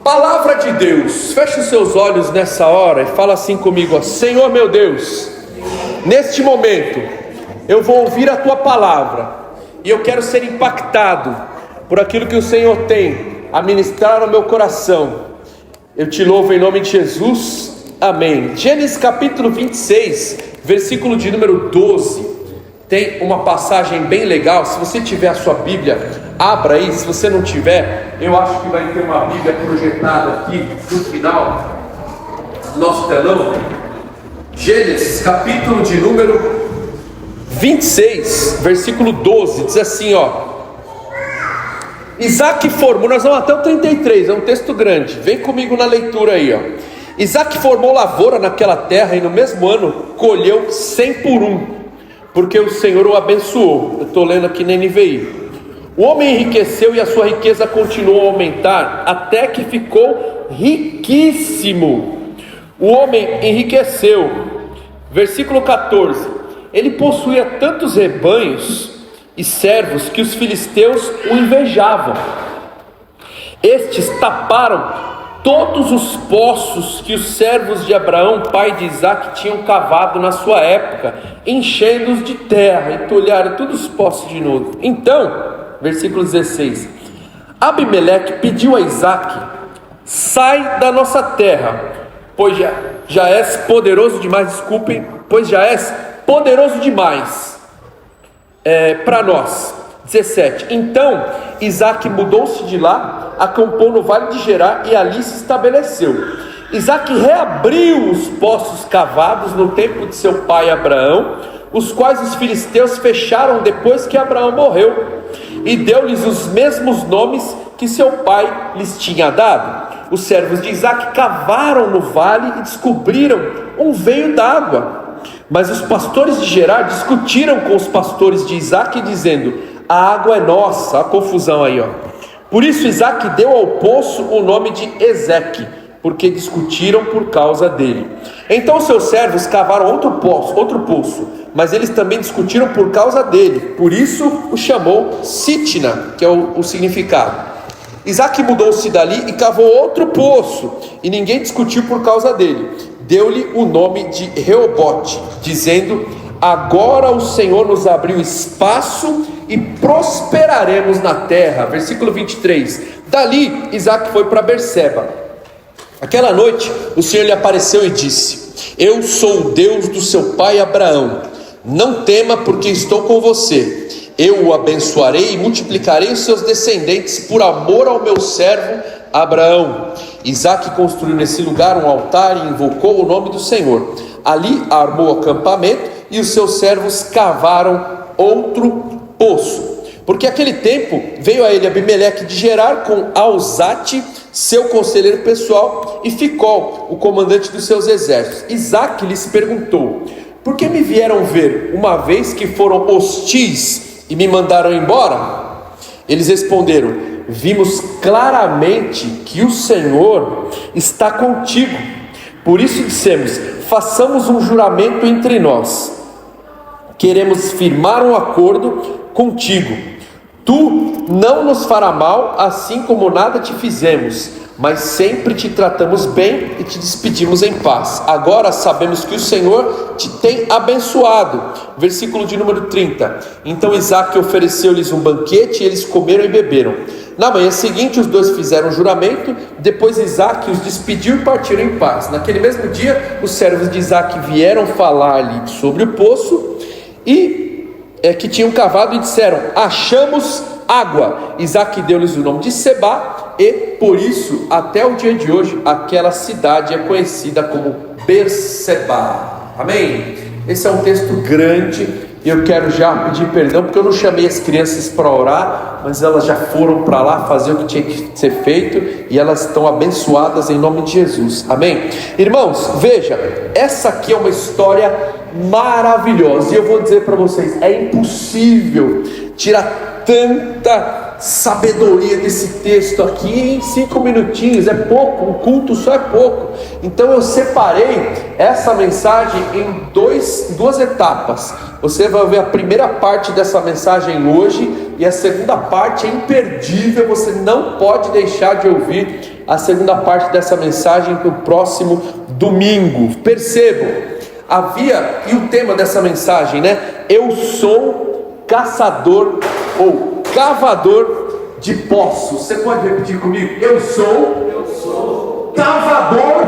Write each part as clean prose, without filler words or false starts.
Palavra de Deus. Feche os seus olhos nessa hora e fala assim comigo, ó. Senhor meu Deus, neste momento eu vou ouvir a tua palavra e eu quero ser impactado por aquilo que o Senhor tem a ministrar no meu coração. Eu te louvo em nome de Jesus, amém. Gênesis capítulo 26, versículo de número 12, tem uma passagem bem legal. Se você tiver a sua Bíblia, abra aí. Se você não tiver, eu acho que vai ter uma Bíblia projetada aqui no final do nosso telão. Gênesis capítulo de número 26, versículo 12, diz assim, ó: Isaac formou, nós vamos até o 33, é um texto grande, vem comigo na leitura aí, ó. Isaac formou lavoura naquela terra e no mesmo ano colheu 100 por um, porque o Senhor o abençoou. Eu estou lendo aqui na NVI. O homem enriqueceu e a sua riqueza continuou a aumentar, até que ficou riquíssimo. O homem enriqueceu. Versículo 14. Ele possuía tantos rebanhos e servos que os filisteus o invejavam. Estes taparam todos os poços que os servos de Abraão, pai de Isaac, tinham cavado na sua época, enchendo-os de terra, e tolharam todos os poços de novo. Então, versículo 16, Abimeleque pediu a Isaac: sai da nossa terra, pois já és poderoso demais, pois já és poderoso demais para nós. 17, então Isaac mudou-se de lá, acampou no vale de Gerar e ali se estabeleceu. Isaac reabriu os poços cavados no tempo de seu pai Abraão, os quais os filisteus fecharam depois que Abraão morreu, e deu-lhes os mesmos nomes que seu pai lhes tinha dado. Os servos de Isaac cavaram no vale e descobriram um veio d'água. Mas os pastores de Gerar discutiram com os pastores de Isaac, dizendo: a água é nossa. A confusão aí, ó. Por isso Isaac deu ao poço o nome de Ezeque, porque discutiram por causa dele. Então seus servos cavaram outro poço, mas eles também discutiram por causa dele. Por isso o chamou Sitna, que é o significado. Isaac mudou-se dali e cavou outro poço, e ninguém discutiu por causa dele. Deu-lhe o nome de Reobote, dizendo: agora o Senhor nos abriu espaço e prosperaremos na terra. Versículo 23. Dali Isaac foi para Berseba. Aquela noite o Senhor lhe apareceu e disse: eu sou o Deus do seu pai Abraão. Não tema, porque estou com você. Eu o abençoarei e multiplicarei os seus descendentes por amor ao meu servo Abraão. Isaac construiu nesse lugar um altar e invocou o nome do Senhor. Ali armou acampamento e os seus servos cavaram outro poço. Porque aquele tempo veio a ele Abimeleque de Gerar com Alzate, seu conselheiro pessoal, e Ficol, o comandante dos seus exércitos. Isaac lhes perguntou: por que me vieram ver, uma vez que foram hostis e me mandaram embora? Eles responderam: vimos claramente que o Senhor está contigo. Por isso dissemos: façamos um juramento entre nós. Queremos firmar um acordo contigo. Tu não nos fará mal, assim como nada te fizemos, mas sempre te tratamos bem e te despedimos em paz. Agora sabemos que o Senhor te tem abençoado. Versículo de número 30. Então Isaac ofereceu-lhes um banquete e eles comeram e beberam. Na manhã seguinte os dois fizeram um juramento. Depois Isaac os despediu e partiram em paz. Naquele mesmo dia os servos de Isaac vieram falar-lhe sobre o poço que tinham cavado e disseram: achamos água. Isaac deu-lhes o nome de Sebá, e por isso até o dia de hoje aquela cidade é conhecida como Berseba. Amém? Esse é um texto grande e eu quero já pedir perdão porque eu não chamei as crianças para orar, mas elas já foram para lá fazer o que tinha que ser feito e elas estão abençoadas em nome de Jesus. Amém? Irmãos, veja, essa aqui é uma história maravilhosa, e eu vou dizer para vocês, é impossível tirar tanta sabedoria desse texto aqui em 5 minutinhos, é pouco, um culto só é pouco. Então eu separei essa mensagem em duas etapas. Você vai ver a primeira parte dessa mensagem hoje, e a segunda parte é imperdível, você não pode deixar de ouvir a segunda parte dessa mensagem para o próximo domingo. Percebam, e o tema dessa mensagem, né? Eu sou caçador ou cavador de poços. Você pode repetir comigo? Eu sou cavador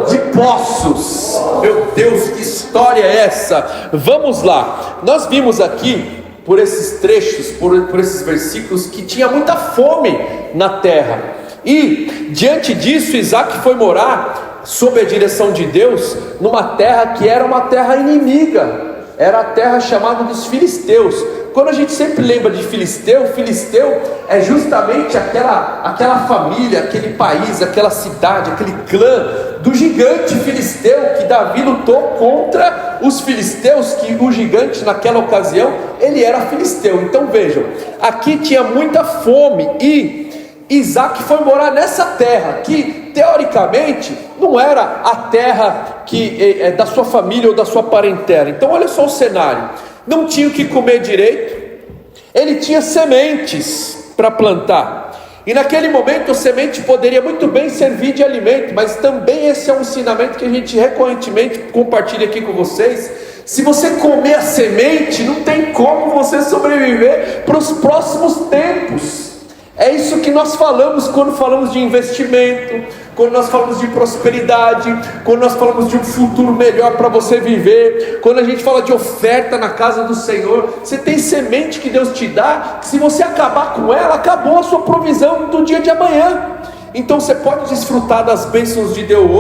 de poços. Meu Deus, que história é essa? Vamos lá. Nós vimos aqui, por esses trechos, por esses versículos, que tinha muita fome na terra. E diante disso, Isaac foi morar sob a direção de Deus numa terra que era uma terra inimiga. Era a terra chamada dos filisteus. Quando a gente sempre lembra de filisteu, filisteu é justamente aquela família, aquele país, aquela cidade, aquele clã do gigante filisteu que Davi lutou contra os filisteus, que o gigante naquela ocasião, ele era filisteu. Então vejam, aqui tinha muita fome e Isaac foi morar nessa terra, que teoricamente não era a terra que é da sua família ou da sua parentela. Então olha só o cenário, não tinha o que comer direito, ele tinha sementes para plantar, e naquele momento a semente poderia muito bem servir de alimento, mas também esse é um ensinamento que a gente recorrentemente compartilha aqui com vocês. Se você comer a semente, não tem como você sobreviver para os próximos tempos. É isso que nós falamos quando falamos de investimento, quando nós falamos de prosperidade, quando nós falamos de um futuro melhor para você viver, quando a gente fala de oferta na casa do Senhor. Você tem semente que Deus te dá, que se você acabar com ela, acabou a sua provisão do dia de amanhã. Então você pode desfrutar das bênçãos de Deus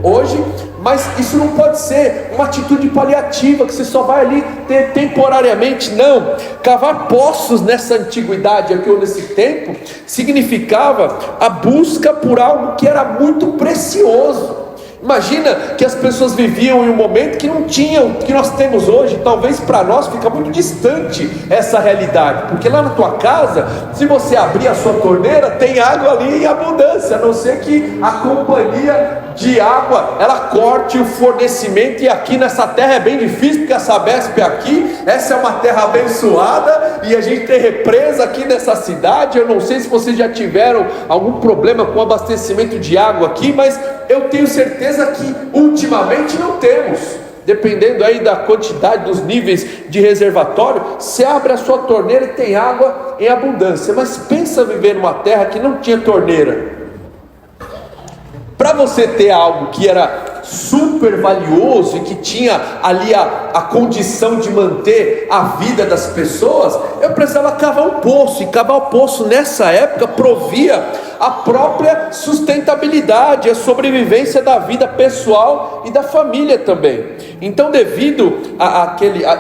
hoje, mas isso não pode ser uma atitude paliativa, que você só vai ali ter temporariamente. Não, cavar poços nessa antiguidade aqui, ou nesse tempo, significava a busca por algo que era muito precioso. Imagina que as pessoas viviam em um momento que não tinham o que nós temos hoje. Talvez para nós fica muito distante essa realidade, porque lá na tua casa, se você abrir a sua torneira, tem água ali em abundância, a não ser que a companhia de água ela corte o fornecimento. E aqui nessa terra é bem difícil, porque a Sabesp aqui, essa é uma terra abençoada, e a gente tem represa aqui nessa cidade. Eu não sei se vocês já tiveram algum problema com abastecimento de água aqui, mas eu tenho certeza que ultimamente não temos. Dependendo aí da quantidade, dos níveis de reservatório, você abre a sua torneira e tem água em abundância. Mas pensa viver numa terra que não tinha torneira. Para você ter algo que era super valioso e que tinha ali a condição de manter a vida das pessoas, eu precisava cavar um poço. E cavar o poço nessa época provia a própria sustentabilidade, a sobrevivência da vida pessoal e da família também. Então, devido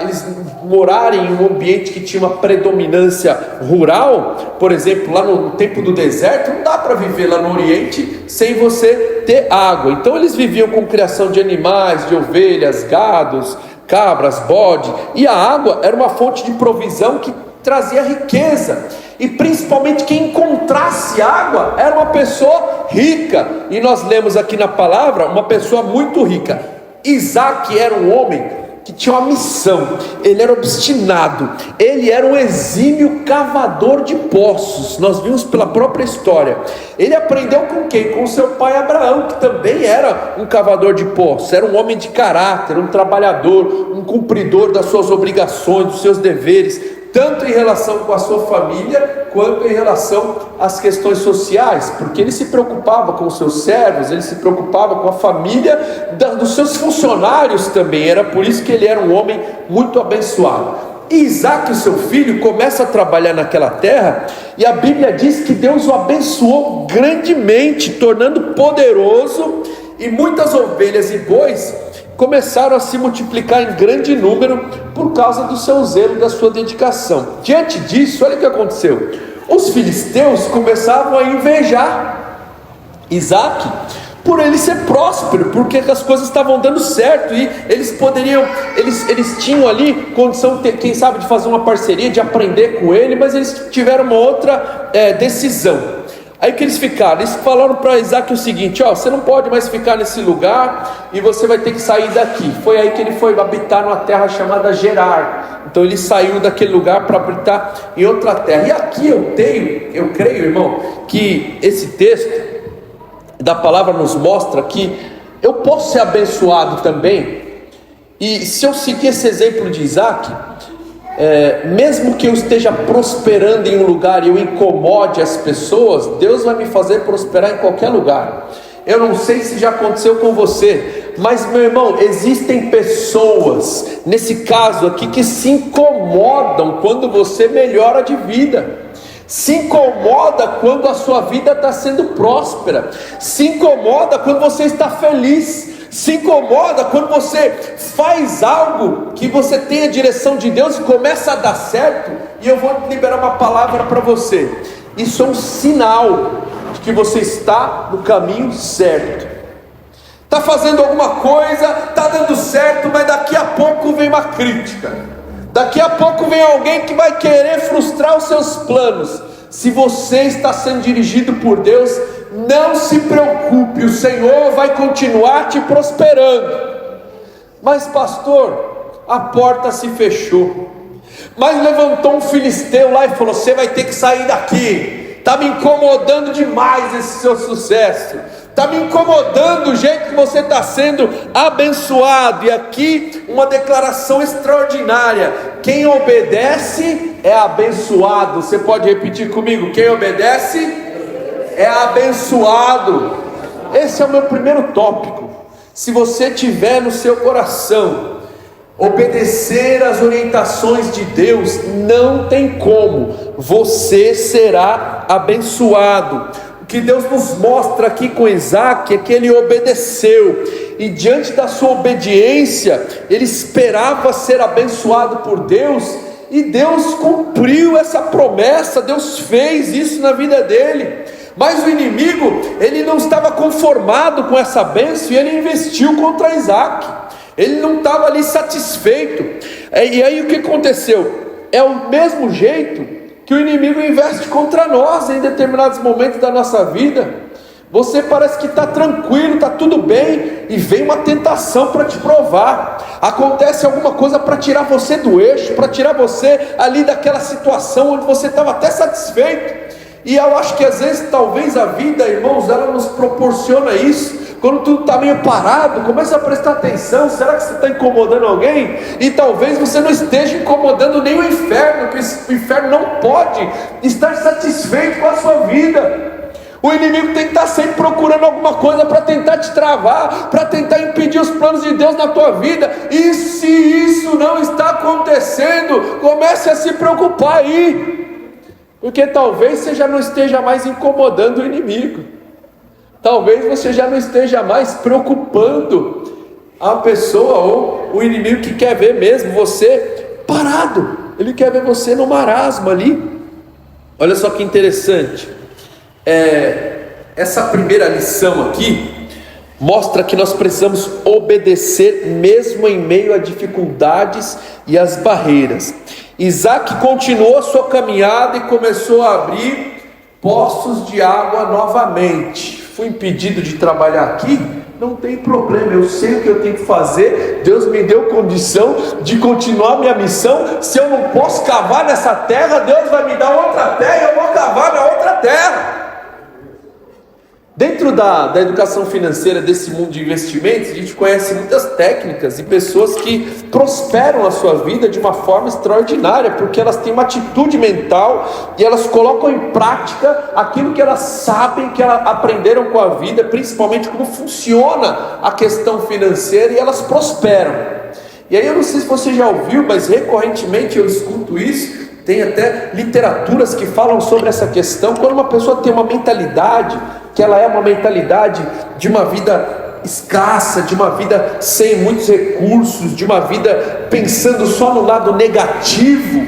eles morarem em um ambiente que tinha uma predominância rural, por exemplo, lá no tempo do deserto, não dá para viver lá no Oriente sem você ter água. Então eles viviam com criação de animais, de ovelhas, gados, cabras, bode, e a água era uma fonte de provisão que trazia riqueza. E principalmente quem encontrasse água era uma pessoa rica. E nós lemos aqui na palavra uma pessoa muito rica. Isaac era um homem que tinha uma missão, ele era obstinado, ele era um exímio cavador de poços. Nós vimos pela própria história. Ele aprendeu com quem? Com seu pai Abraão, que também era um cavador de poços. Era um homem de caráter, um trabalhador, um cumpridor das suas obrigações, dos seus deveres, tanto em relação com a sua família, quanto em relação às questões sociais, porque ele se preocupava com os seus servos, ele se preocupava com a família dos seus funcionários também. Era por isso que ele era um homem muito abençoado. E Isaac, seu filho, começa a trabalhar naquela terra, e a Bíblia diz que Deus o abençoou grandemente, tornando poderoso, e muitas ovelhas e bois começaram a se multiplicar em grande número por causa do seu zelo, da sua dedicação. Diante disso, olha o que aconteceu. Os filisteus começavam a invejar Isaac por ele ser próspero, porque as coisas estavam dando certo, e eles tinham ali condição, quem sabe, de fazer uma parceria, de aprender com ele, mas eles tiveram uma outra decisão. Aí que eles ficaram, eles falaram para Isaac o seguinte: você não pode mais ficar nesse lugar, e você vai ter que sair daqui. Foi aí que ele foi habitar numa terra chamada Gerar. Então ele saiu daquele lugar para habitar em outra terra. E aqui eu creio, irmão, que esse texto da palavra nos mostra que eu posso ser abençoado também. E se eu seguir esse exemplo de Isaac, mesmo que eu esteja prosperando em um lugar e eu incomode as pessoas, Deus vai me fazer prosperar em qualquer lugar. Eu não sei se já aconteceu com você, mas meu irmão, existem pessoas, nesse caso aqui, que se incomodam quando você melhora de vida, se incomoda quando a sua vida está sendo próspera, se incomoda quando você está feliz, se incomoda quando você faz algo que você tem a direção de Deus e começa a dar certo. E eu vou liberar uma palavra para você. Isso é um sinal de que você está no caminho certo. Está fazendo alguma coisa, está dando certo, mas daqui a pouco vem uma crítica, daqui a pouco vem alguém que vai querer frustrar os seus planos. Se você está sendo dirigido por Deus, não se preocupe, o Senhor vai continuar te prosperando. Mas pastor, a porta se fechou, mas levantou um filisteu lá e falou: você vai ter que sair daqui, está me incomodando demais esse seu sucesso, está me incomodando o jeito que você está sendo abençoado. E aqui uma declaração extraordinária: quem obedece é abençoado. Você pode repetir comigo: quem obedece é abençoado. Esse é o meu primeiro tópico. Se você tiver no seu coração obedecer às orientações de Deus, não tem como, você será abençoado. O que Deus nos mostra aqui com Isaac é que ele obedeceu, e diante da sua obediência, ele esperava ser abençoado por Deus, e Deus cumpriu essa promessa, Deus fez isso na vida dele. Mas o inimigo, ele não estava conformado com essa bênção, e ele investiu contra Isaac. Ele não estava ali satisfeito. E aí o que aconteceu? É o mesmo jeito que o inimigo investe contra nós em determinados momentos da nossa vida. Você parece que está tranquilo, está tudo bem, e vem uma tentação para te provar. Acontece alguma coisa para tirar você do eixo, para tirar você ali daquela situação onde você estava até satisfeito. E eu acho que às vezes, talvez a vida, irmãos, ela nos proporciona isso. Quando tudo está meio parado, começa a prestar atenção. Será que você está incomodando alguém? E talvez você não esteja incomodando nem o inferno, porque o inferno não pode estar satisfeito com a sua vida. O inimigo tem que estar sempre procurando alguma coisa para tentar te travar, para tentar impedir os planos de Deus na tua vida. E se isso não está acontecendo, comece a se preocupar aí, porque talvez você já não esteja mais incomodando o inimigo, talvez você já não esteja mais preocupando a pessoa ou o inimigo, que quer ver mesmo você parado, ele quer ver você no marasmo ali. Olha só que interessante, essa primeira lição aqui mostra que nós precisamos obedecer mesmo em meio a dificuldades e as barreiras. Isaac continuou a sua caminhada e começou a abrir poços de água novamente. Fui impedido de trabalhar aqui? Não tem problema, eu sei o que eu tenho que fazer. Deus me deu condição de continuar minha missão. Se eu não posso cavar nessa terra, Deus vai me dar outra terra e eu vou cavar na outra terra. Dentro da educação financeira, desse mundo de investimentos, a gente conhece muitas técnicas e pessoas que prosperam a sua vida de uma forma extraordinária, porque elas têm uma atitude mental e elas colocam em prática aquilo que elas sabem, que elas aprenderam com a vida, principalmente como funciona a questão financeira, e elas prosperam. E aí eu não sei se você já ouviu, mas recorrentemente eu escuto isso. Tem até literaturas que falam sobre essa questão. Quando uma pessoa tem uma mentalidade, que ela é uma mentalidade de uma vida escassa, de uma vida sem muitos recursos, de uma vida pensando só no lado negativo,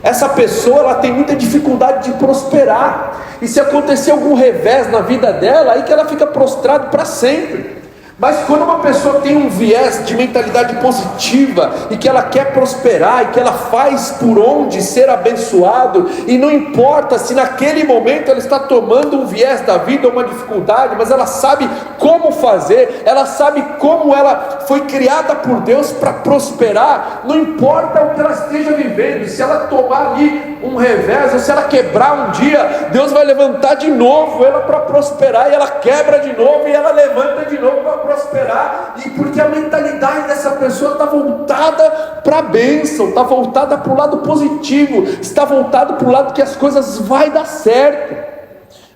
essa pessoa ela tem muita dificuldade de prosperar. E se acontecer algum revés na vida dela, aí que ela fica prostrada para sempre. Mas quando uma pessoa tem um viés de mentalidade positiva, e que ela quer prosperar, e que ela faz por onde ser abençoado, e não importa se naquele momento ela está tomando um viés da vida, uma dificuldade, mas ela sabe como fazer, ela sabe como ela foi criada por Deus para prosperar, não importa o que ela esteja vivendo, se ela tomar ali um revés, ou se ela quebrar um dia, Deus vai levantar de novo ela para prosperar, e ela quebra de novo, e ela levanta de novo para prosperar, e porque a mentalidade dessa pessoa está voltada para a bênção, está voltada para o lado positivo, está voltada para o lado que as coisas vai dar certo.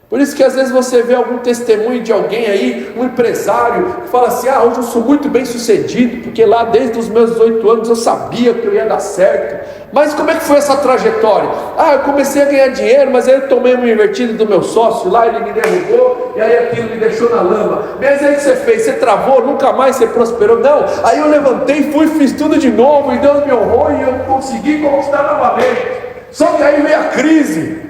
Por isso que às vezes você vê algum testemunho de alguém aí, um empresário, que fala assim: hoje eu sou muito bem sucedido, porque lá desde os meus 18 anos eu sabia que eu ia dar certo. Mas como é que foi essa trajetória? Eu comecei a ganhar dinheiro, mas aí eu tomei uma invertida do meu sócio lá, ele me derrubou, e aí aquilo me deixou na lama. Mas aí o que você fez? Você travou, nunca mais você prosperou? Não, aí eu levantei, fiz tudo de novo, e Deus me honrou, e eu consegui conquistar novamente. Só que aí veio a crise.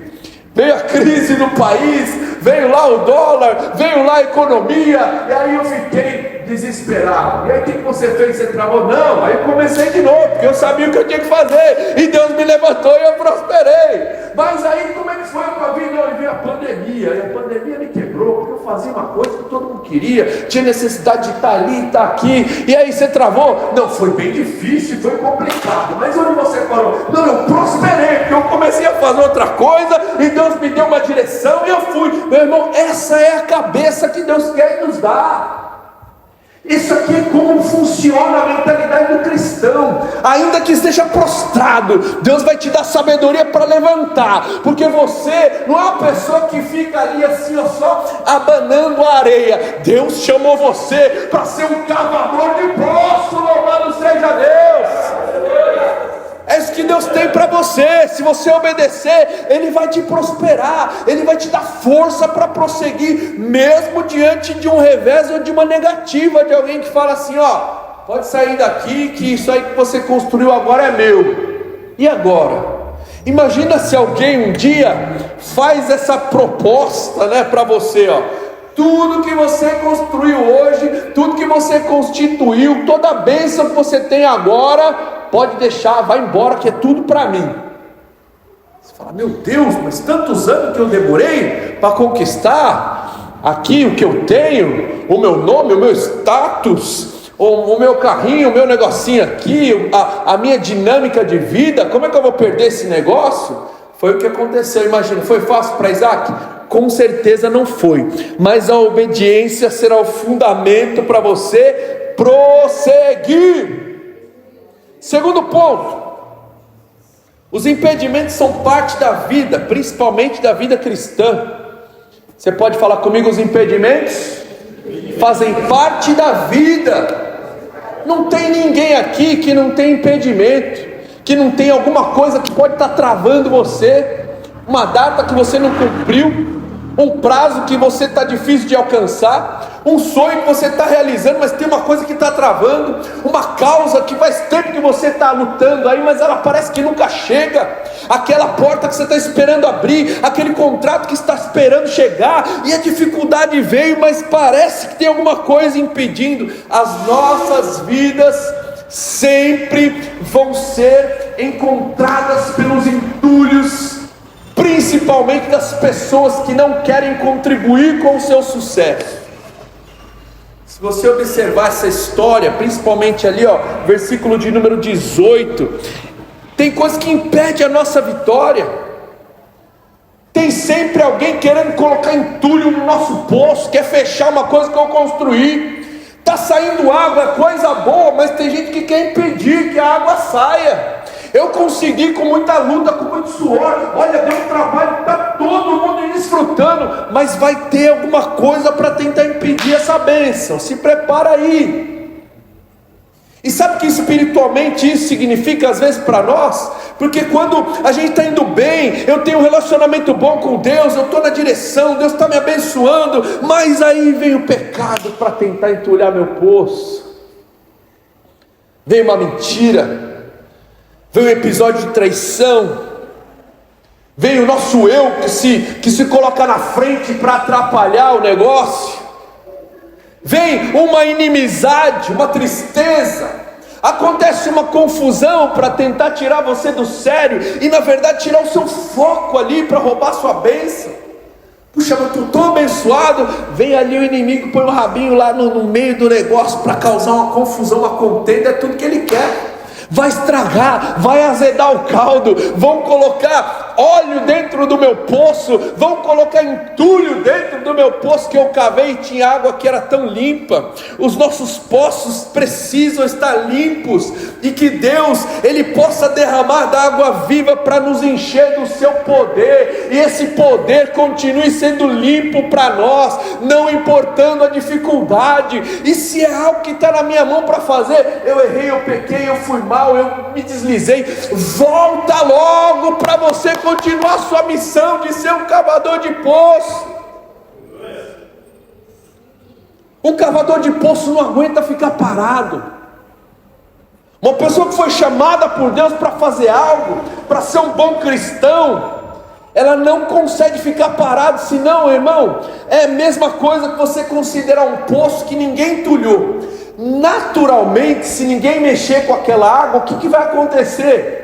Veio a crise no país, veio lá o dólar, veio lá a economia, e aí eu fiquei desesperado. E aí o que você fez? Você travou? Não, aí eu comecei de novo, porque eu sabia o que eu tinha que fazer, e Deus me levantou e eu prosperei. Mas aí como é que foi com a vida? Não, veio a pandemia, e a pandemia me quebrou, porque eu fazia uma coisa que todo mundo queria, tinha necessidade de estar ali, estar aqui, e aí você travou? Não, foi bem difícil, foi complicado, mas onde você falou? Não, eu prosperei, porque eu comecei a fazer outra coisa, e Deus me deu uma direção e eu fui. Meu irmão, essa é a cabeça que Deus quer nos dar. Isso aqui é como funciona a mentalidade do cristão. Ainda que esteja prostrado, Deus vai te dar sabedoria para levantar, porque você não é uma pessoa que fica ali assim, só abanando a areia. Deus chamou você para ser um cavador de poço. Louvado seja Deus. É isso que Deus tem para você. Se você obedecer, Ele vai te prosperar, Ele vai te dar força para prosseguir, mesmo diante de um revés ou de uma negativa de alguém que fala assim: pode sair daqui, que isso aí que você construiu agora é meu. E agora? Imagina se alguém um dia faz essa proposta, para você, tudo que você construiu hoje, tudo que você constituiu, toda a bênção que você tem agora, pode deixar, vai embora, que é tudo para mim. Você fala: meu Deus, mas tantos anos que eu demorei para conquistar aqui o que eu tenho, o meu nome, o meu status, o meu carrinho, o meu negocinho aqui, a minha dinâmica de vida, como é que eu vou perder esse negócio? Foi o que aconteceu. Imagina, foi fácil para Isaac? Com certeza não foi, mas a obediência será o fundamento para você prosseguir. Segundo ponto, os impedimentos são parte da vida, principalmente da vida cristã. Você pode falar comigo? Os impedimentos fazem parte da vida. Não tem ninguém aqui que não tem impedimento, que não tem alguma coisa que pode estar travando você, uma data que você não cumpriu, um prazo que você está difícil de alcançar, um sonho que você está realizando, mas tem uma coisa que está travando, uma causa que faz tempo que você está lutando aí, mas ela parece que nunca chega, aquela porta que você está esperando abrir, aquele contrato que está esperando chegar, e a dificuldade veio, mas parece que tem alguma coisa impedindo. As nossas vidas sempre vão ser encontradas pelos entulhos, principalmente das pessoas que não querem contribuir com o seu sucesso. Se você observar essa história, principalmente ali, versículo de número 18, tem coisa que impede a nossa vitória. Tem sempre alguém querendo colocar entulho no nosso poço, quer fechar uma coisa que eu construí. Está saindo água, é coisa boa, mas tem gente que quer impedir que a água saia. Eu consegui com muita luta, com muito suor, olha, deu um trabalho, está todo mundo desfrutando, mas vai ter alguma coisa para tentar impedir essa bênção. Se prepara aí. E sabe o que espiritualmente isso significa às vezes para nós? Porque quando a gente está indo bem, eu tenho um relacionamento bom com Deus, eu estou na direção, Deus está me abençoando, mas aí vem o pecado para tentar entulhar meu poço, vem uma mentira, vem um episódio de traição, vem o nosso eu que se coloca na frente para atrapalhar o negócio, vem uma inimizade, uma tristeza, acontece uma confusão para tentar tirar você do sério, e na verdade tirar o seu foco ali para roubar sua bênção. Puxa, mas eu estou abençoado. Vem ali o inimigo, põe o rabinho lá no meio do negócio para causar uma confusão, uma contenda, é tudo que ele quer. Vai estragar, vai azedar o caldo, vão colocar óleo dentro do meu poço, vão colocar entulho dentro do meu poço que eu cavei e tinha água que era tão limpa. Os nossos poços precisam estar limpos e que Deus, Ele possa derramar da água viva para nos encher do seu poder, e esse poder continue sendo limpo para nós, não importando a dificuldade. E se é algo que está na minha mão para fazer, eu errei, eu pequei, eu fui mal, eu me deslizei, volta logo para você continuar a sua missão de ser um cavador de poço. Um cavador de poço não aguenta ficar parado. Uma pessoa que foi chamada por Deus para fazer algo, para ser um bom cristão, ela não consegue ficar parado, senão, irmão, é a mesma coisa que você considerar um poço que ninguém entulhou. Naturalmente, se ninguém mexer com aquela água, o que vai acontecer?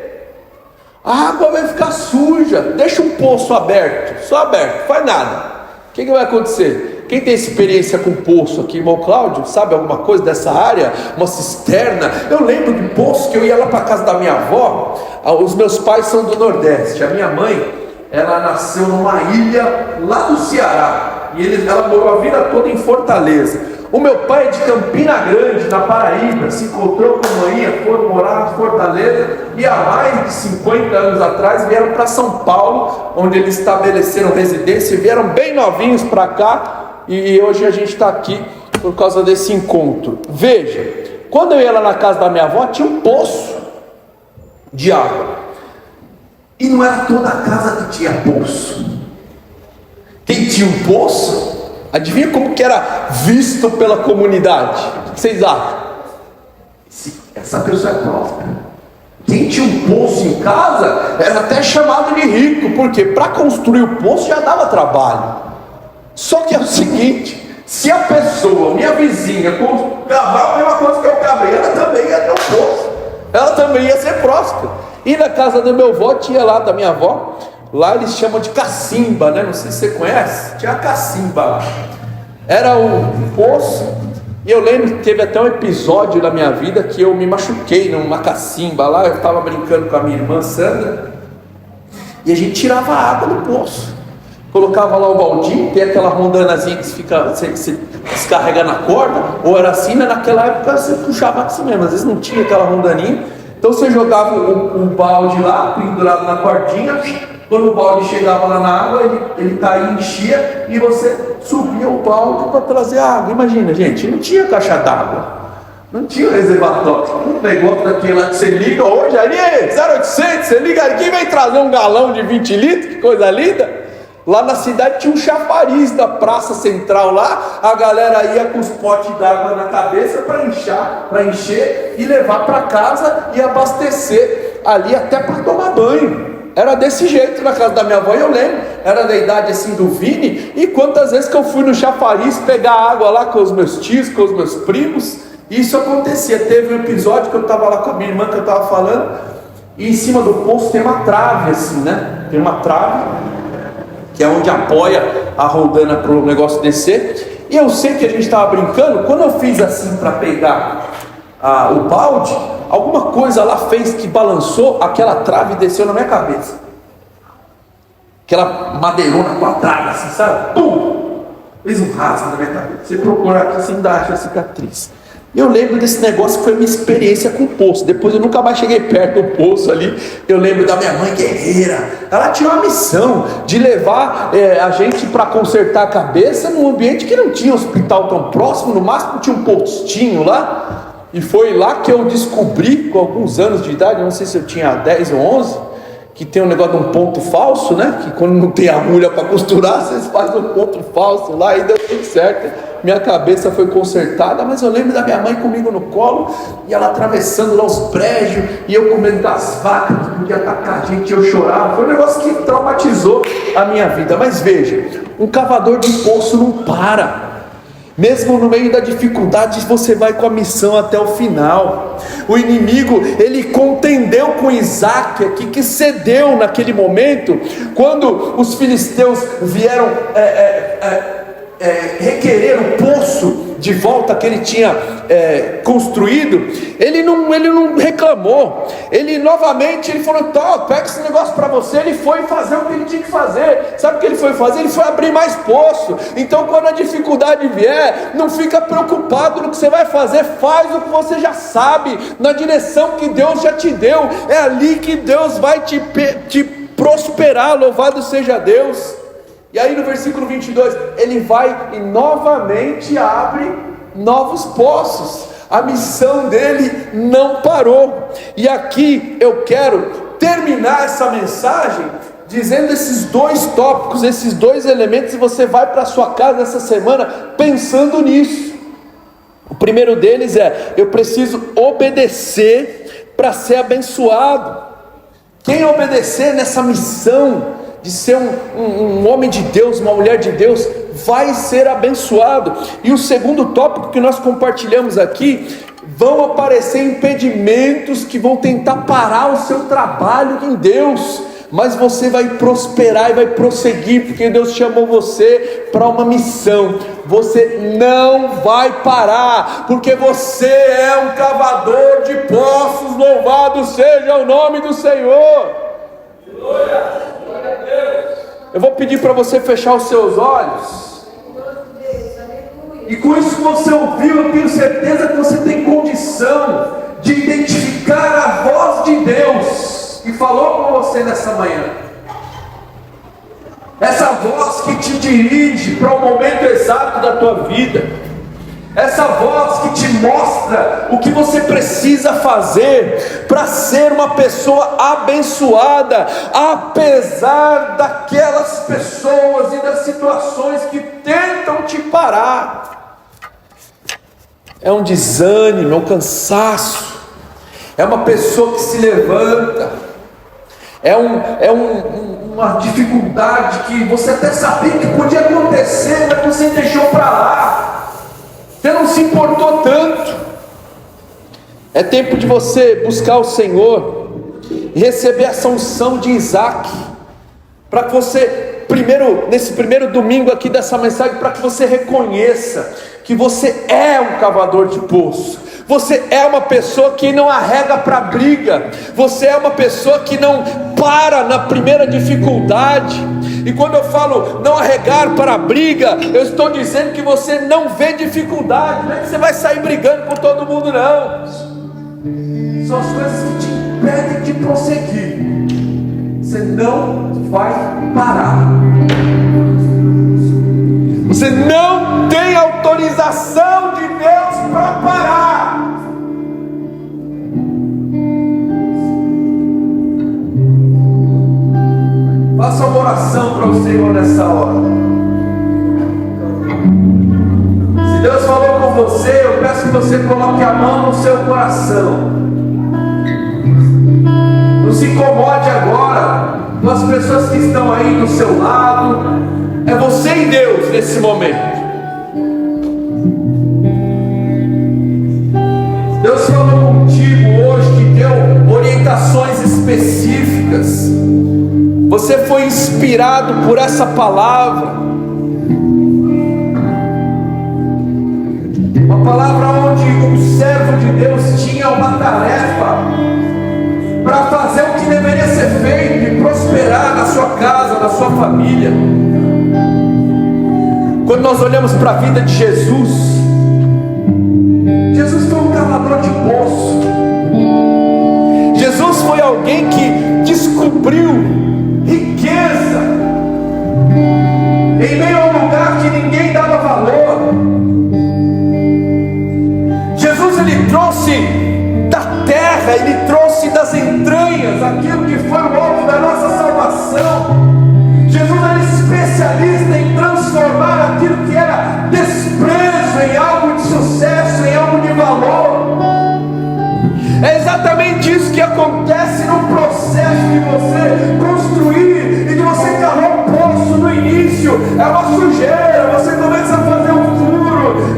A água vai ficar suja. Deixa um poço aberto, só aberto, faz nada. O que vai acontecer? Quem tem experiência com poço aqui, irmão Cláudio, sabe alguma coisa dessa área? Uma cisterna. Eu lembro de poço que eu ia lá para a casa da minha avó. Os meus pais são do Nordeste. A minha mãe, ela nasceu numa ilha lá do Ceará, e ela morou a vida toda em Fortaleza. O meu pai é de Campina Grande, na Paraíba, se encontrou com a mãe, foram morar em Fortaleza, e há mais de 50 anos atrás vieram para São Paulo, onde eles estabeleceram residência, e vieram bem novinhos para cá, e hoje a gente está aqui por causa desse encontro. Veja, quando eu ia lá na casa da minha avó, tinha um poço de água, e não era toda a casa que tinha poço. Quem tinha um poço, adivinha como que era visto pela comunidade? O que vocês acham? Essa pessoa é próspera. Quem tinha um poço em casa era até chamado de rico, porque para construir o poço já dava trabalho. Só que é o seguinte: se a pessoa, minha vizinha, cavar a mesma coisa que eu cavei, ela também ia ter um poço, ela também ia ser próspera. E na casa do meu avô, tinha lá da minha avó, lá eles chamam de cacimba, né? Não sei se você conhece. Tinha a cacimba lá. Era um poço. E eu lembro que teve até um episódio na minha vida que eu me machuquei numa cacimba lá. Eu estava brincando com a minha irmã Sandra, e a gente tirava a água do poço, colocava lá o baldinho. Tem aquela rondanazinha que você descarrega na corda, ou era assim, né? Naquela época você puxava assim mesmo. Às vezes não tinha aquela rondaninha. Então você jogava o balde lá, pendurado na cordinha. Quando o balde chegava lá na água, ele caía, enchia, e você subia o balde para trazer água. Imagina, gente, não tinha caixa d'água, não tinha reservatório, um negócio daquele lá que você liga hoje ali, 0800, você liga aqui, vem trazer um galão de 20 litros, que coisa linda. Lá na cidade tinha um chafariz da praça central lá, a galera ia com os potes d'água na cabeça para encher e levar para casa e abastecer ali até para tomar banho. Era desse jeito na casa da minha avó. E eu lembro, era da idade assim do Vini, e quantas vezes que eu fui no chafariz pegar água lá com os meus tios, com os meus primos, e isso acontecia. Teve um episódio que eu estava lá com a minha irmã, que eu estava falando, e em cima do poço tem uma trave assim, né? Tem uma trave que é onde apoia a roldana para o negócio descer. E eu sei que a gente estava brincando, quando eu fiz assim para pegar o balde, alguma coisa lá fez que balançou, aquela trave desceu na minha cabeça. Aquela madeirona com a trave assim, sabe? Pum! Fez um rasgo na minha cabeça. Você procurar aqui, você ainda acha a cicatriz. Eu lembro desse negócio que foi minha experiência com o poço. Depois eu nunca mais cheguei perto do poço ali. Eu lembro da minha mãe guerreira. Ela tinha uma missão de levar a gente para consertar a cabeça num ambiente que não tinha hospital tão próximo. No máximo tinha um postinho lá. E foi lá que eu descobri, com alguns anos de idade, não sei se eu tinha 10 ou 11, que tem um negócio de um ponto falso, né? Que quando não tem agulha para costurar, vocês fazem um ponto falso lá, e deu tudo certo. Minha cabeça foi consertada. Mas eu lembro da minha mãe comigo no colo, e ela atravessando lá os prédios, e eu com medo das vacas que podia atacar a gente, eu chorava. Foi um negócio que traumatizou a minha vida. Mas veja, um cavador de poço não para. Mesmo no meio da dificuldade, você vai com a missão até o final. O inimigo, ele contendeu com Isaac aqui, que cedeu naquele momento, quando os filisteus vieram requerer o poço de volta que ele tinha construído. Ele não reclamou, ele novamente falou: pega esse negócio para você. Ele foi fazer o que ele tinha que fazer. Sabe o que ele foi fazer? Ele foi abrir mais poço. Então, quando a dificuldade vier, não fica preocupado no que você vai fazer, faz o que você já sabe, na direção que Deus já te deu. É ali que Deus vai te prosperar. Louvado seja Deus. E aí no versículo 22, ele vai e novamente abre novos poços. A missão dele não parou. E aqui eu quero terminar essa mensagem dizendo esses dois tópicos, esses dois elementos, e você vai para a sua casa essa semana pensando nisso. O primeiro deles é: eu preciso obedecer para ser abençoado. Quem obedecer nessa missão de ser um homem de Deus, uma mulher de Deus, vai ser abençoado. E o segundo tópico que nós compartilhamos aqui: vão aparecer impedimentos que vão tentar parar o seu trabalho em Deus, mas você vai prosperar e vai prosseguir, porque Deus chamou você para uma missão. Você não vai parar, porque você é um cavador de poços. Louvado seja o nome do Senhor. Glória. Eu vou pedir para você fechar os seus olhos, e com isso que você ouviu, eu tenho certeza que você tem condição de identificar a voz de Deus que falou com você nessa manhã. Essa voz que te dirige para o momento exato da tua vida. Essa voz que te mostra o que você precisa fazer para ser uma pessoa abençoada, apesar daquelas pessoas e das situações que tentam te parar. É um desânimo, é um cansaço, é uma pessoa que se levanta, uma dificuldade que você até sabia que podia acontecer, mas você deixou para lá. Você não se importou tanto. É tempo de você buscar o Senhor e receber essa unção de Isaac, para que você, nesse primeiro domingo aqui dessa mensagem, para que você reconheça que você é um cavador de poço. Você é uma pessoa que não arrega para a briga. Você é uma pessoa que não para na primeira dificuldade. E quando eu falo não arregar para a briga, eu estou dizendo que você não vê dificuldade. Não é que você vai sair brigando com todo mundo, não. São as coisas que te impedem de prosseguir. Você não vai parar. Você não tem autorização de Deus para parar. Faça uma oração para o Senhor nessa hora. Se Deus falou com você, eu peço que você coloque a mão no seu coração. Não se incomode agora com as pessoas que estão aí do seu lado. É você e Deus nesse momento. Deus falou contigo hoje, te deu orientações específicas. Você foi inspirado por essa palavra. Uma palavra onde um servo de Deus tinha uma tarefa para fazer o que deveria ser feito e prosperar na sua casa, na sua família. Quando nós olhamos para a vida de Jesus, Jesus foi um cavador de poço. Jesus foi alguém que descobriu riqueza em meio a um lugar que ninguém dava valor. Jesus, ele trouxe da terra, ele trouxe das entranhas aquilo que foi o alvo da nossa salvação. Jesus era especialista em transformar aquilo que era desprezo em algo de sucesso, em algo de valor. É exatamente isso que acontece no processo de você construir e de você cavar um poço no início. É uma sujeira, você começa a fazer um furo,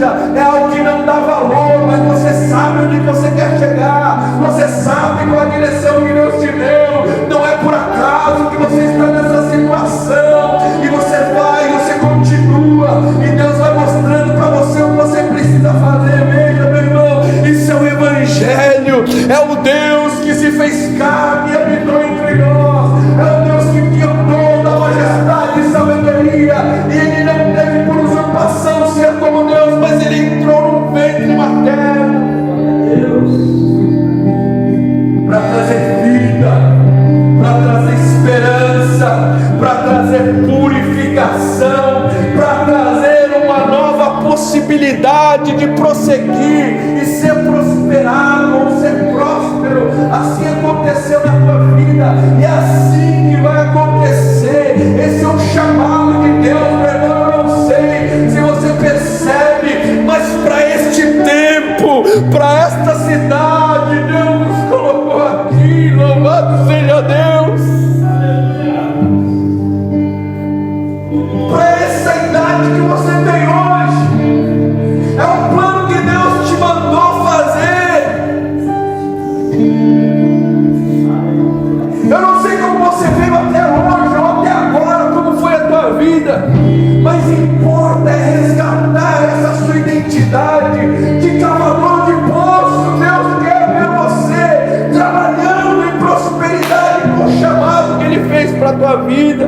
angústia, é algo que não dá valor, mas você sabe onde você quer chegar, você sabe qual a direção que Deus te deu. Não é por acaso que você está nessa situação, e você vai, você continua, e Deus vai mostrando para você o que você precisa fazer. Veja, meu irmão, isso é o Evangelho, é o Deus que se fez carne e habitou entre nós, é o Deus que tinha toda a majestade e sabedoria, e Ele não teve por usurpação ser como Deus, mas Ele entrou num ventre materno, para trazer vida, para trazer esperança, para trazer purificação, para trazer uma nova possibilidade de prosseguir e ser prosperado ou ser próspero. Assim aconteceu na tua vida, e é assim que vai acontecer. Esse é um chamado de Deus, meu irmão. Eu não sei se você percebe, mas para este tempo, para esta cidade, Deus nos colocou aqui. Louvado seja Deus. Para essa idade que você tem hoje, é um plano que Deus te mandou fazer. Eu não sei como você veio até hoje ou até agora, como foi a tua vida, mas importa é resgatar essa sua identidade de cavador de poço. Deus quer ver você trabalhando em prosperidade com o chamado que Ele fez para a tua vida.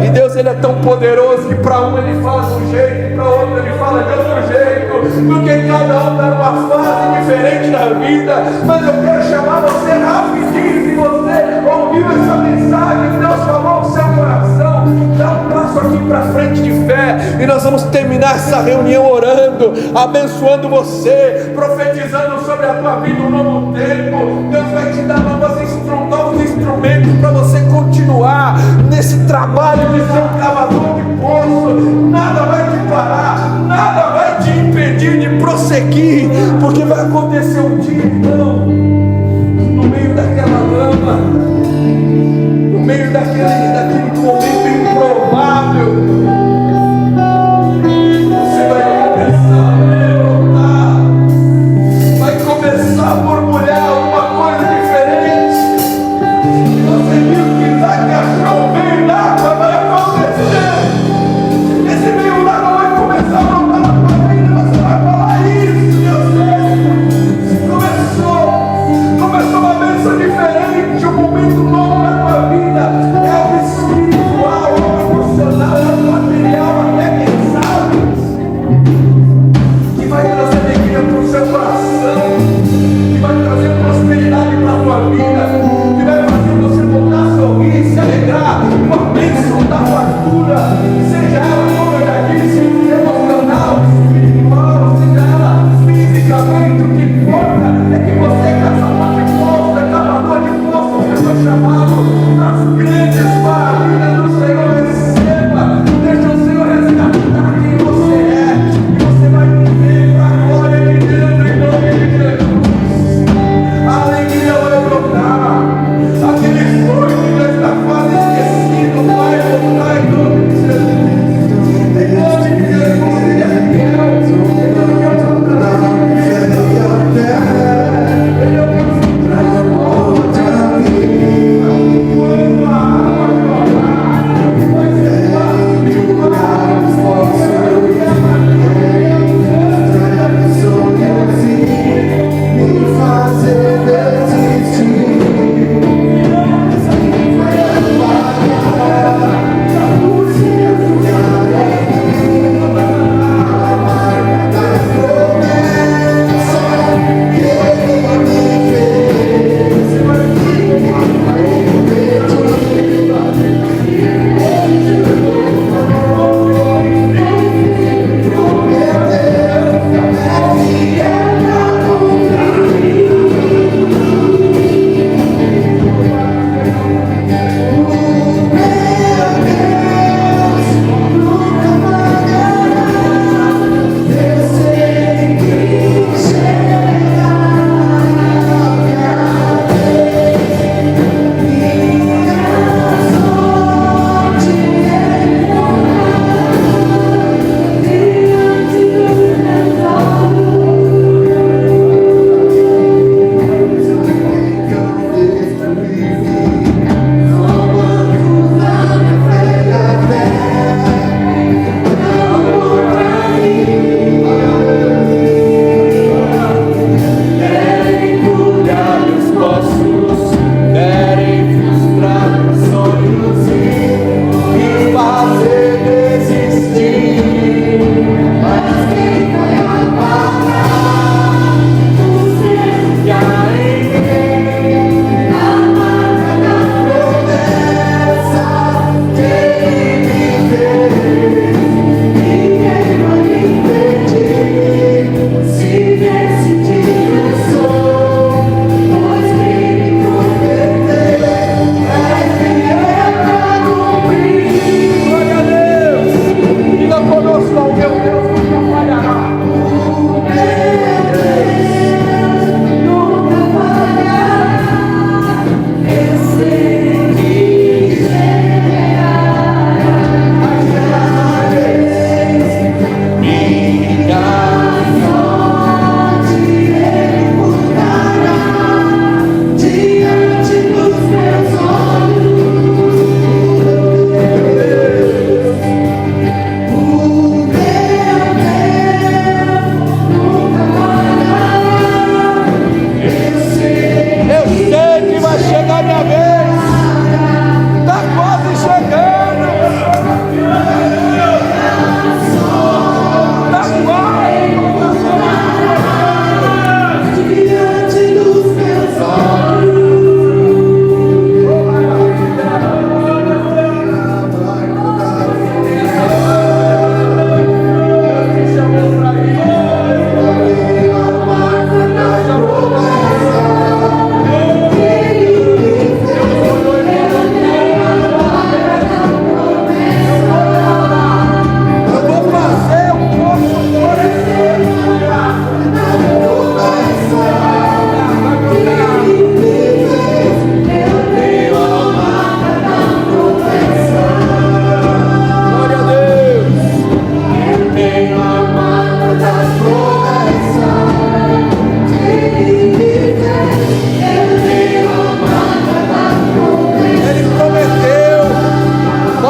E Deus, Ele é tão poderoso que para um Ele fala de um jeito e para outro Ele fala de outro jeito, porque cada um está numa fase diferente da vida. Mas eu quero chamar você rapidinho, se você ouviu essa mensagem, Deus falou ao seu coração, dá um passo aqui para frente de fé, e nós vamos terminar essa reunião orando, abençoando você, profetizando sobre a tua vida um novo tempo. Deus vai te dar novos instrumentos para você continuar nesse trabalho de ser um cavador de poço. Nada vai te parar, nada vai te impedir de prosseguir, porque vai acontecer um dia, então, no meio daquela lama, no meio daquele momento improvável, você vai começar a brotar, vai começar a borbulhar alguma coisa diferente. Você viu que Isaac achou o meio d'água, vai acontecer. Esse meio d'água vai começar a brotar na tua vida, você vai falar isso, Deus Deus. Começou uma bênção diferente, um momento novo na tua vida. É o Espírito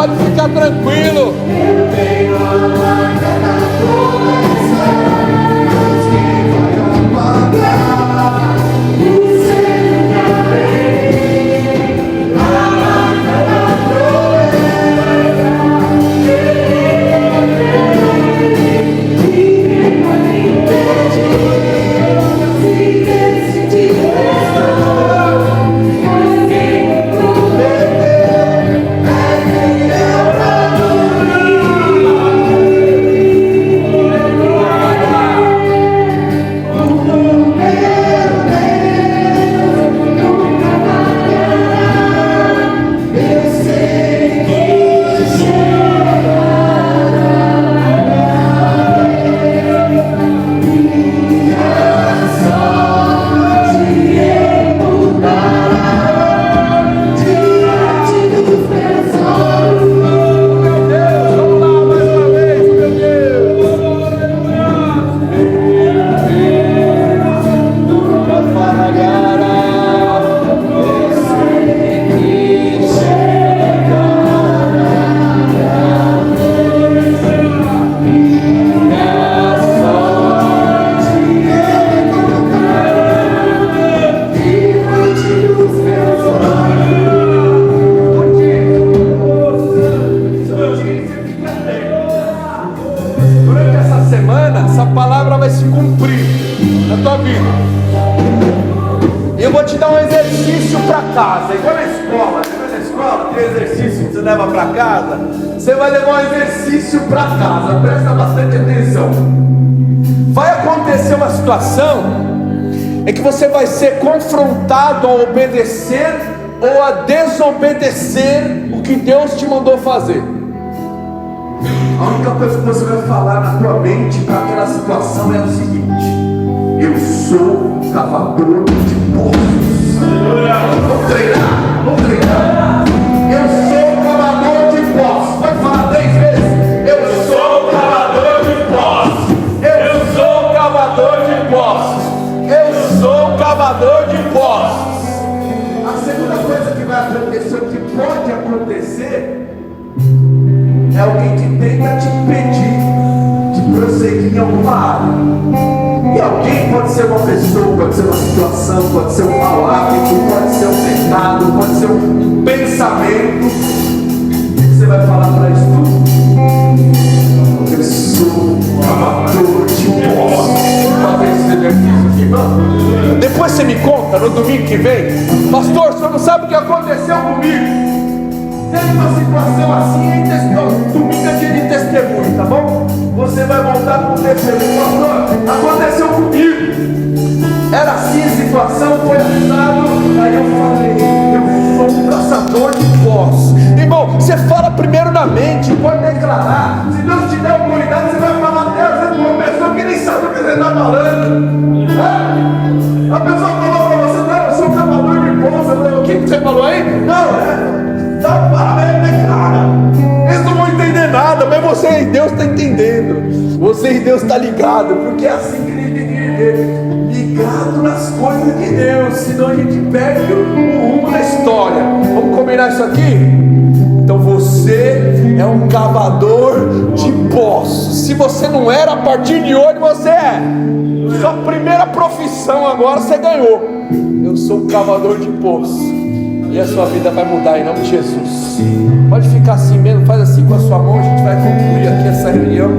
Pode ficar tranquilo. Eu tenho a marca da promessa, Deus que vai apagar o selo da lei. A marca da promessa, ninguém vai me impedir. Se decidir estar, pois quem prometeu é fiel pra Durante essa semana, essa palavra vai se cumprir na tua vida. E eu vou te dar um exercício para casa, igual na escola. Na escola tem exercício que você leva para casa. Você vai levar um exercício para casa. Presta bastante atenção. Vai acontecer uma situação em que você vai ser confrontado a obedecer ou a desobedecer o que Deus te mandou fazer. A única coisa que você vai falar na tua mente para aquela situação é o seguinte: eu sou cavador de poços. Vamos treinar, vamos treinar. Eu sou cavador de poços. Pode falar 3 vezes. Eu sou cavador de poços. Eu sou cavador de poços. Eu sou cavador de poços. A segunda coisa que vai acontecer, o que pode acontecer, é alguém que tenta te impedir de prosseguir em alguma área. E alguém pode ser uma pessoa, pode ser uma situação, pode ser um mau hábito, pode ser um pecado, pode ser um pensamento. O que você vai falar para isso tudo? Eu sou amador de poços. Vamos fazer esse exercício aqui, vamos? Depois você me conta no domingo que vem. Pastor, o senhor não sabe o que aconteceu comigo. Teve uma situação assim, domingo é dia de testemunho, tá bom? Você vai voltar com o testemunho. Pastor, aconteceu comigo. Era assim a situação, foi assado. Aí eu falei, eu sou um caçador de poços. Irmão, você fala primeiro na mente, pode declarar. Se Deus te der autoridade, você vai falar até às vezes uma pessoa que nem sabe o que você está falando. A pessoa falou para você, não, eu sou um cavador de poços. O que você falou aí? Não, dá parabéns, né, cara? Eles não vão entender nada, mas você e Deus está entendendo. Você e Deus está ligado, porque é assim que a gente tem que viver, ligado nas coisas de Deus, senão a gente perde o rumo da história. Vamos combinar isso aqui? Então você é um cavador de poços. Se você não era, a partir de hoje você é. Sua primeira profissão agora você ganhou. Eu sou um cavador de poços. E a sua vida vai mudar em nome de Jesus. Pode ficar assim mesmo, faz assim com a sua mão. A gente vai concluir aqui essa reunião.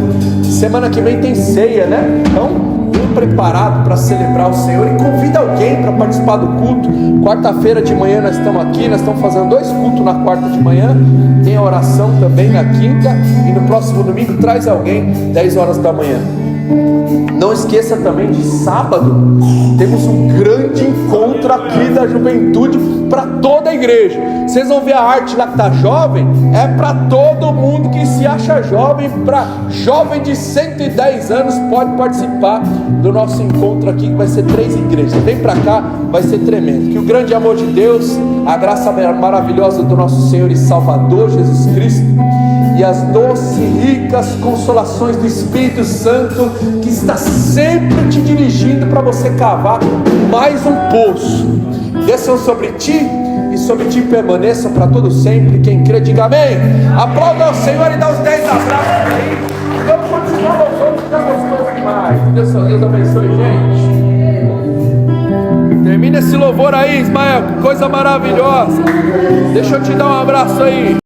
Semana que vem tem ceia, né? Então, bem preparado para celebrar o Senhor. E convida alguém para participar do culto. Quarta-feira de manhã nós estamos aqui. Nós estamos fazendo 2 cultos na quarta de manhã. Tem a oração também na quinta. E no próximo domingo traz alguém 10 horas da manhã. Não esqueça também de sábado temos um grande encontro aqui da juventude para toda a igreja. Vocês vão ver a arte lá que está jovem, é para todo mundo que se acha jovem. Para jovem de 110 anos pode participar do nosso encontro aqui, que vai ser 3 igrejas. Vem para cá, vai ser tremendo. Que o grande amor de Deus, a graça maravilhosa do nosso Senhor e Salvador Jesus Cristo e as doces e ricas consolações do Espírito Santo, que está sempre te dirigindo para você cavar mais um poço, desçam sobre ti e sobre ti permaneçam para todo sempre. Quem crê, diga amém. Aplauda ao Senhor e dá os 10 abraços aí. Vamos continuar louvando, que está gostoso demais. Deus abençoe, gente. Termina esse louvor aí, Ismael, que coisa maravilhosa. Deixa eu te dar um abraço aí.